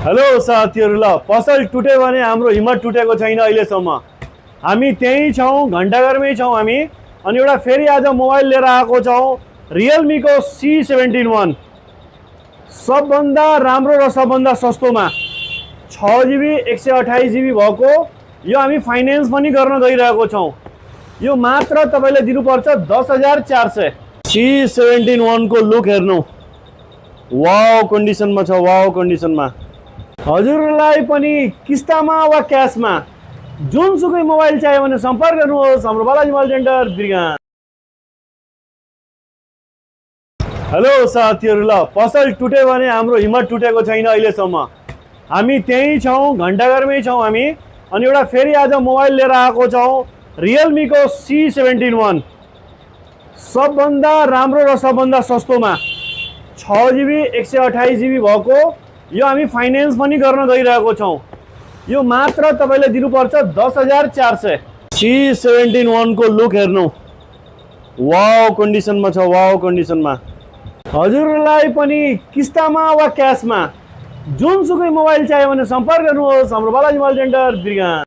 Hello साथीहरु, ल पसल टुट्यो भने हाम्रो हिम्मत टुटेको छैन अहिलेसम्म। हामी त्यही छौं, घण्टाघरमै छौं हामी। अनि एउटा फेरि आज मोबाइल लिएर आएको छौं, Realme को C71 सबभन्दा राम्रो र सबभन्दा सस्तोमा 6GB 128GB भएको। यो हामी फाइनान्स पनि गर्न गइरहेको छौं। यो मात्र तपाईले दिनुपर्छ 10,400। C71 को लुक हेर्नु, वाउ कन्डिसनमा छ, वाउ कन्डिसनमा। हजुरलाई पनि किस्तामा वा क्याशमा जुनसुकै मोबाइल चाहियो भने सम्पर्क गर्नुहोस् हाम्रो Balaji mobile centre Birgunj. Hello साथीहरु, ल पसल टुट्यो भने हाम्रो हिम्मत टुटेको छैन अहिलेसम्म। हामी त्यही छौं, घण्टाघरमै छौं हामी। अनि एउटा फेरि आज मोबाइल लिएर आएको छौं, Realme को C71 सबभन्दा राम्रो र सबभन्दा सस्तोमा 6GB 128GB भएको। यो हामी फाइनान्स पनि गर्न गइरहेको छौं। यो मात्र तपाईले दिनुपर्छ 10,400। C71 को लुक हेर्नु, वाउ कन्डिसनमा छ, वाउ कन्डिसनमा। हजुरलाई पनि किस्तामा वा क्याशमा जुनसुकै मोबाइल चाहियो भने सम्पर्क गर्नुहोस् हाम्रो बालाजी मोबाइल सेन्टर बिरगञ्ज।